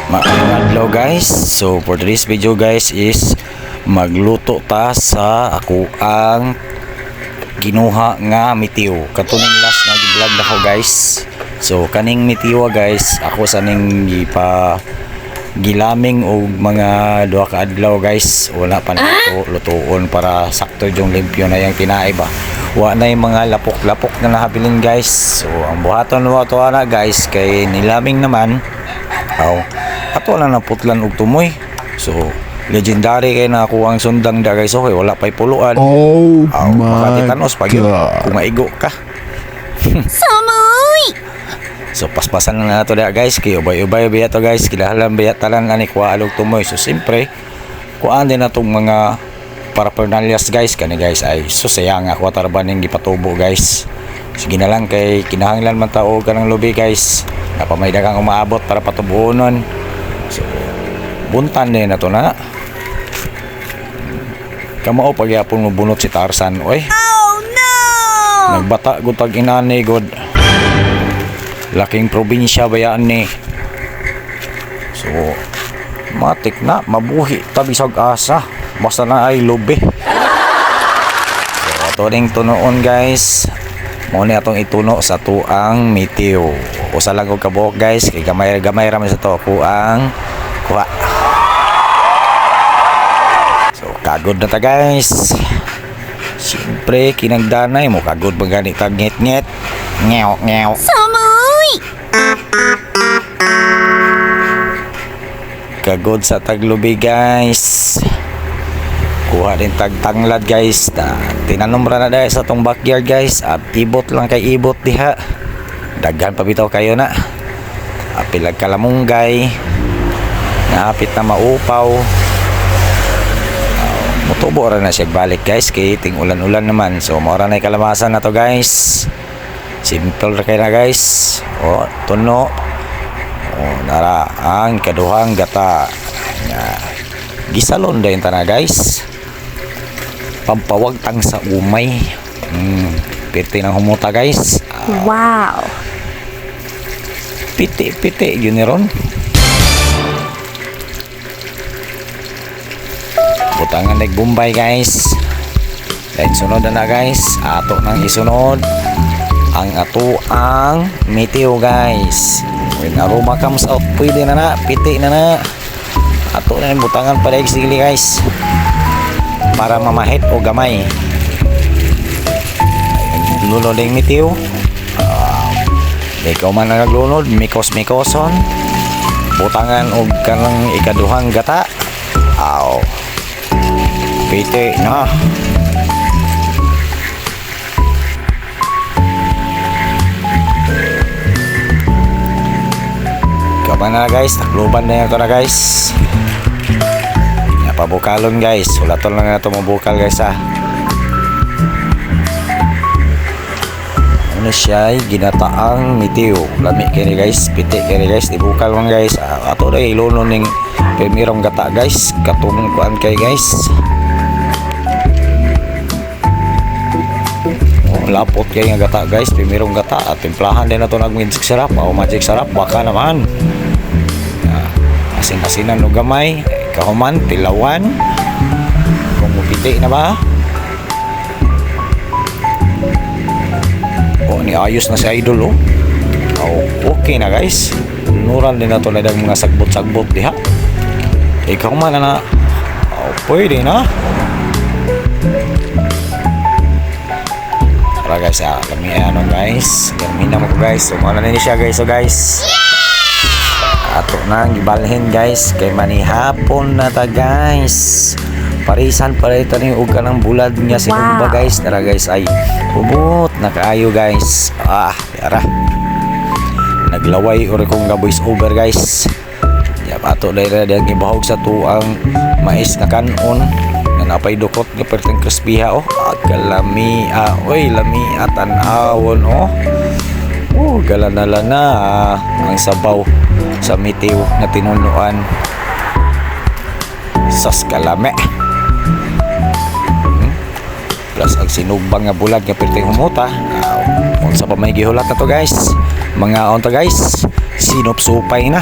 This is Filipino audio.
Magandang adlaw guys. So for today's video guys is magluto ta sa ako ang ginuha nga mitiyo. Katuning last na vlog na ko guys. So kaning mitiyo guys, ako sa ning gilaming og mga duha ka adlaw guys. Wala pa na lutuon para sakto yung limpyo na yung kinaay ba. Wa na yung mga lapok-lapok na nahabilin guys. So ang buhaton mo to na guys kay nilaming naman. Ato lang na putlan og tumoy. So legendary kay na ako ang sundang da guys. Okay, wala pa'y puluan. My Makatitanos pag kung maigo ka. Samoy! So paspasan na nato da guys. Kay ubay-ubay biya to guys. Kilahalan biya talan ani kuha alog tumoy. So siyempre kuhaan din natong mga paraphernalias guys. Kani guys ay susayang ako tarban ning gipatubo guys. Sige na lang kay kinahanglan man tao kanang lubi guys. Napamay dagang umaabot para patubuonon. So buntan din na to na. Kamao pagyapon mo bunot si Tarzan oy. Oh no! Nagbata gud tag inani god. Laking probinsya bayaan ni. So matik na mabuhi tabisag asa basta na ay lubi. So ato ding tunoon guys. Mo ni atong ituno sa tuang mitiyo. Usa lang og kabuok guys kay gamay ra man sa to ko ang kuha. So kagod na ta guys. Siyempre kinagdanay mo kagod ba gani tag ngit-ngit. Ngew. Samoy! Kagod sa taglubi guys. Kuha din tagtanglad guys. Tinanumbra na dahil sa tong backyard guys. Ibot lang kay ibot diha. Daghan pa bitaw kayo na. Apilag kalamunggay. Naapit na maupaw. Mutubo ra na siya balik guys. Kay ting ulan-ulan naman. So mora na kalamasan na to guys. Simple ra kay na guys. O tuno. O nara ang kaduhang gata. Gisalon dayon ta na guys. Pampawagtang sa umay. Piti ng humuta guys. Wow! Piti yun ni ron. Butangan nagbumbay guys. Dahil sunod na guys. Ato nang isunod ang ato ang mitiyo guys. When aroma comes out, pwede na piti na. Ato na yung butangan pa dahil sigli guys. Para mamahit o gamay. Lunod yung mitiyo. Ikaw man na naglunod, mikos-mikoson. Butangan o kanang ikaduhang gata. Piti na. Kapan na guys, takluban na yun ito na guys. Pabukalon guys, ulaton lang na ito mabukal guys ha. Ano siya ay ginataang mitiyo. Lami kini guys, piti kini guys, dibukal lang guys. Ato na ilunon ng primerong gata guys. Katong kuan kay guys. Lapot kay nga gata guys, primerong gata. At timplahan din na ito nag-magic sarap. Magic sarap, baka naman. Asin-asinan no gamay. Kahuman, tilawan. Kung mupiti na ba? Ni ayos na si idol okay na guys. Nuran din na to na mga sagbot-sagbot diha. Ikaw man na pwede na. Para guys kami ano guys. Gamit na mo guys. So muna na siya guys. So guys ato na gibalhin guys kay manihapon na ta guys. Parisan pala ito ni uga ng bulad niya sinumba guys. Tara guys ay ubot na kaayo guys. Yara naglaway uri kong voice over guys. Ato dahil na ibahog sa tuang mais na kanon na napay dukot nga perteng crispy ha. Kalami lami at anawon galanala na ang sabaw sa mitiw na tinunuan sas kalame plus ang sinugbang nga bulag nga perteng humuta. Unsa pa may gihulat na to guys, mga onta guys, sinupsupay na.